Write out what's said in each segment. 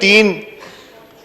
3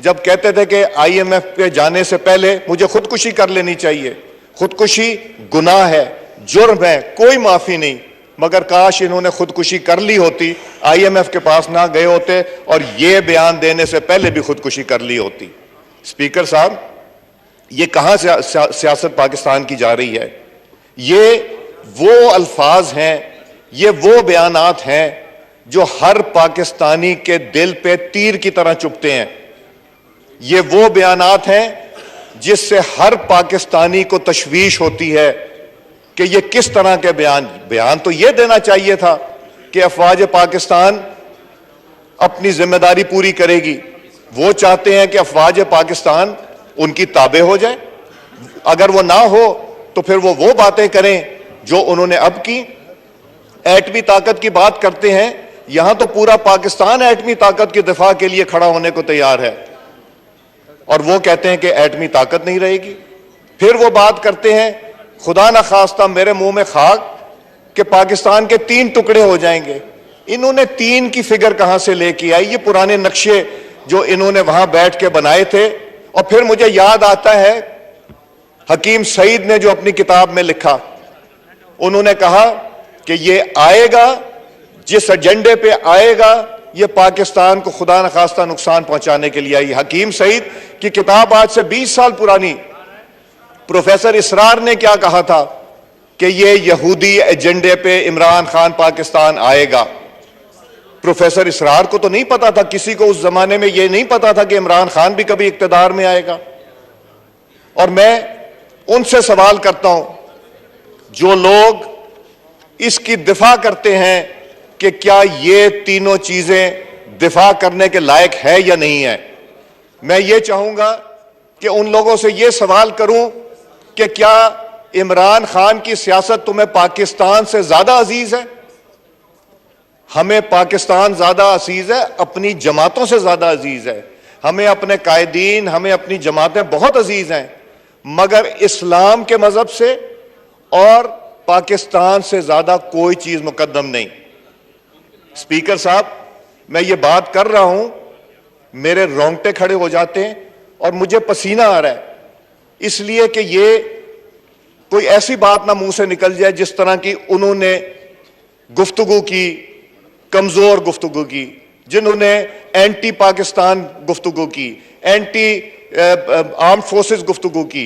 جب کہتے تھے کہ آئی ایم ایف پہ جانے سے پہلے مجھے خودکشی کر لینی چاہیے. خودکشی گناہ ہے, جرم ہے, کوئی معافی نہیں. مگر کاش انہوں نے خودکشی کر لی ہوتی, آئی ایم ایف کے پاس نہ گئے ہوتے اور یہ بیان دینے سے پہلے بھی خودکشی کر لی ہوتی. اسپیکر صاحب, یہ کہاں سیاست پاکستان کی جا رہی ہے؟ یہ وہ الفاظ ہیں, یہ وہ بیانات ہیں جو ہر پاکستانی کے دل پہ تیر کی طرح چبھتے ہیں. یہ وہ بیانات ہیں جس سے ہر پاکستانی کو تشویش ہوتی ہے کہ یہ کس طرح کے بیان تو یہ دینا چاہیے تھا کہ افواج پاکستان اپنی ذمہ داری پوری کرے گی. وہ چاہتے ہیں کہ افواج پاکستان ان کی تابع ہو جائے. اگر وہ نہ ہو تو پھر وہ باتیں کریں جو انہوں نے اب کی. ایٹمی طاقت کی بات کرتے ہیں, یہاں تو پورا پاکستان ایٹمی طاقت کی دفاع کے لیے کھڑا ہونے کو تیار ہے, اور وہ کہتے ہیں کہ ایٹمی طاقت نہیں رہے گی. پھر وہ بات کرتے ہیں, خدا نہ خواستہ میرے منہ میں خاک, کہ پاکستان کے 3 ٹکڑے ہو جائیں گے. انہوں نے 3 کی فگر کہاں سے لے کے آئی؟ یہ پرانے نقشے جو انہوں نے وہاں بیٹھ کے بنائے تھے. اور پھر مجھے یاد آتا ہے حکیم سعید نے جو اپنی کتاب میں لکھا, انہوں نے کہا کہ یہ آئے گا, جس ایجنڈے پہ آئے گا یہ پاکستان کو خدا نخواستہ نقصان پہنچانے کے لیے آئی. حکیم سعید کی کتاب آج سے 20 سال پرانی. پروفیسر اسرار نے کیا کہا تھا کہ یہ یہودی ایجنڈے پہ عمران خان پاکستان آئے گا. پروفیسر اسرار کو تو نہیں پتا تھا, کسی کو اس زمانے میں یہ نہیں پتا تھا کہ عمران خان بھی کبھی اقتدار میں آئے گا. اور میں ان سے سوال کرتا ہوں جو لوگ اس کی دفاع کرتے ہیں کہ کیا یہ تینوں چیزیں دفاع کرنے کے لائق ہے یا نہیں ہے. میں یہ چاہوں گا کہ ان لوگوں سے یہ سوال کروں کہ کیا عمران خان کی سیاست تمہیں پاکستان سے زیادہ عزیز ہے؟ ہمیں پاکستان زیادہ عزیز ہے, اپنی جماعتوں سے زیادہ عزیز ہے. ہمیں اپنے قائدین, ہمیں اپنی جماعتیں بہت عزیز ہیں, مگر اسلام کے مذہب سے اور پاکستان سے زیادہ کوئی چیز مقدم نہیں. اسپیکر صاحب, میں یہ بات کر رہا ہوں, میرے رونگٹے کھڑے ہو جاتے ہیں اور مجھے پسینہ آ رہا ہے, اس لیے کہ یہ کوئی ایسی بات نہ منہ سے نکل جائے جس طرح کی انہوں نے گفتگو کی, کمزور گفتگو کی, جنہوں نے اینٹی پاکستان گفتگو کی, اینٹی آرم فورسز گفتگو کی,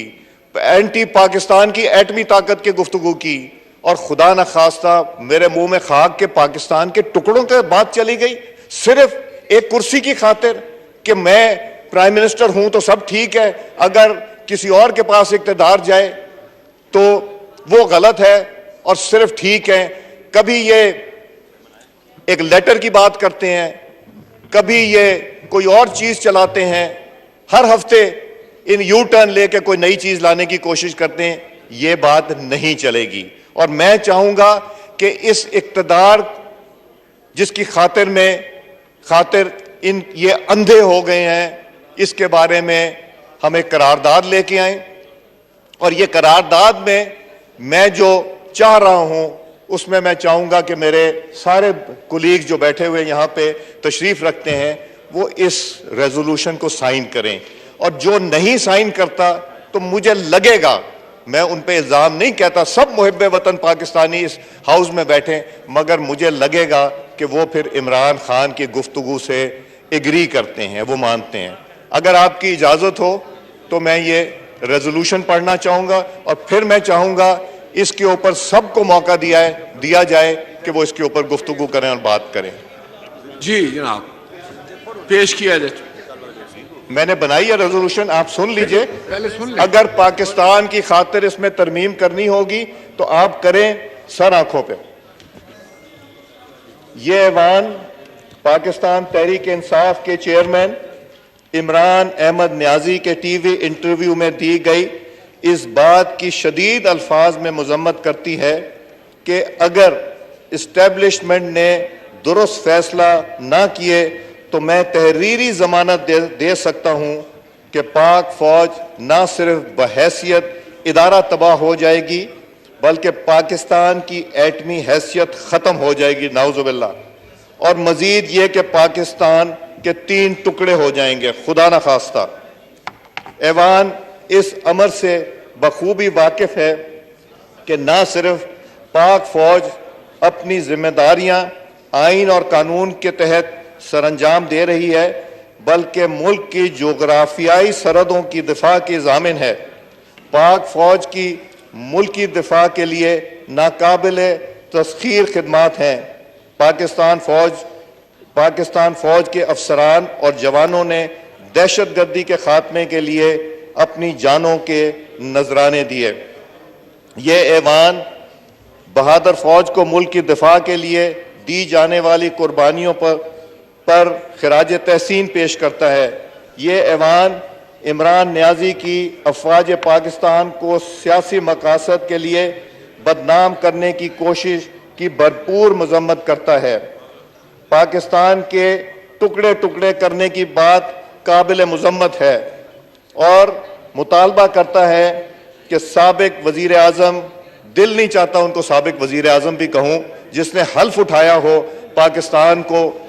اینٹی پاکستان کی ایٹمی طاقت کی گفتگو کی, اور خدا نہ خواستہ میرے منہ میں خاک کے پاکستان کے ٹکڑوں کے بات چلی گئی صرف ایک کرسی کی خاطر کہ میں پرائم منسٹر ہوں تو سب ٹھیک ہے, اگر کسی اور کے پاس اقتدار جائے تو وہ غلط ہے اور صرف ٹھیک ہے. کبھی یہ ایک لیٹر کی بات کرتے ہیں, کبھی یہ کوئی اور چیز چلاتے ہیں, ہر ہفتے ان یو ٹرن لے کے کوئی نئی چیز لانے کی کوشش کرتے ہیں. یہ بات نہیں چلے گی. اور میں چاہوں گا کہ اس اقتدار جس کی خاطر یہ اندھے ہو گئے ہیں, اس کے بارے میں ہم ایک قرارداد لے کے آئیں, اور یہ قرارداد میں جو چاہ رہا ہوں اس میں چاہوں گا کہ میرے سارے کولیگز جو بیٹھے ہوئے یہاں پہ تشریف رکھتے ہیں وہ اس ریزولوشن کو سائن کریں. اور جو نہیں سائن کرتا تو مجھے لگے گا, میں ان پہ الزام نہیں کہتا, سب محب وطن پاکستانی اس ہاؤس میں بیٹھیں, مگر مجھے لگے گا کہ وہ پھر عمران خان کی گفتگو سے ایگری کرتے ہیں, وہ مانتے ہیں. اگر آپ کی اجازت ہو تو میں یہ ریزولوشن پڑھنا چاہوں گا, اور پھر میں چاہوں گا اس کے اوپر سب کو موقع دیا جائے کہ وہ اس کے اوپر گفتگو کریں اور بات کریں. جی جناب, پیش کیا جائے. میں نے بنائی ہے ریزولوشن, آپ سن لیجئے. پہلے سن لیں. اگر پاکستان کی خاطر اس میں ترمیم کرنی ہوگی تو آپ کریں سر آنکھوں پہ. یہ ایوان پاکستان تحریک انصاف کے چیئرمین عمران احمد نیازی کے ٹی وی انٹرویو میں دی گئی اس بات کی شدید الفاظ میں مذمت کرتی ہے کہ اگر اسٹیبلشمنٹ نے درست فیصلہ نہ کیے تو میں تحریری ضمانت دے سکتا ہوں کہ پاک فوج نہ صرف بحیثیت ادارہ تباہ ہو جائے گی بلکہ پاکستان کی ایٹمی حیثیت ختم ہو جائے گی, نعوذ باللہ. اور مزید یہ کہ پاکستان کہ 3 ٹکڑے ہو جائیں گے، خدا نہ خواستہ۔ ایوان اس امر سے بخوبی واقف ہے کہ نہ صرف پاک فوج اپنی ذمہ داریاں آئین اور قانون کے تحت سر انجام دے رہی ہے، بلکہ ملک کی جغرافیائی سرحدوں کی دفاع کی ضامن ہے۔ پاک فوج کی ملکی دفاع کے لیے ناقابل تسخیر خدمات ہیں۔ پاکستان فوج کے افسران اور جوانوں نے دہشت گردی کے خاتمے کے لیے اپنی جانوں کے نذرانے دیے۔ یہ ایوان بہادر فوج کو ملک کی دفاع کے لیے دی جانے والی قربانیوں پر خراج تحسین پیش کرتا ہے۔ یہ ایوان عمران نیازی کی افواج پاکستان کو سیاسی مقاصد کے لیے بدنام کرنے کی کوشش کی بھرپور مذمت کرتا ہے۔ پاکستان کے ٹکڑے ٹکڑے کرنے کی بات قابل مذمت ہے اور مطالبہ کرتا ہے کہ سابق وزیر اعظم، دل نہیں چاہتا ان کو سابق وزیر اعظم بھی کہوں، جس نے حلف اٹھایا ہو پاکستان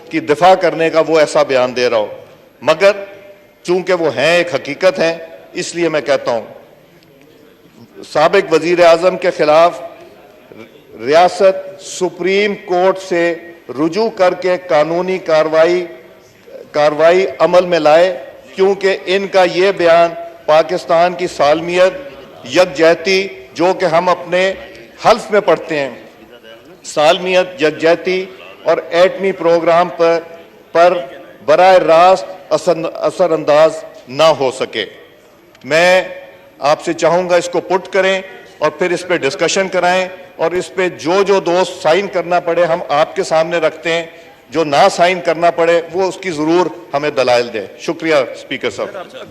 کی دفاع کرنے کا، وہ ایسا بیان دے رہا ہو، مگر چونکہ وہ ہیں ایک حقیقت ہیں، اس لیے میں کہتا ہوں سابق وزیر اعظم کے خلاف ریاست سپریم کورٹ سے رجوع کر کے قانونی کارروائی عمل میں لائے، کیونکہ ان کا یہ بیان پاکستان کی سالمیت، یکجہتی، جو کہ ہم اپنے حلف میں پڑھتے ہیں، سالمیت، یکجہتی اور ایٹمی پروگرام پر براہ راست اثر انداز نہ ہو سکے۔ میں آپ سے چاہوں گا اس کو پٹ کریں اور پھر اس پہ ڈسکشن کرائیں، اور اس پہ جو دوست سائن کرنا پڑے ہم آپ کے سامنے رکھتے ہیں، جو نہ سائن کرنا پڑے وہ اس کی ضرور ہمیں دلائل دیں۔ شکریہ اسپیکر صاحب۔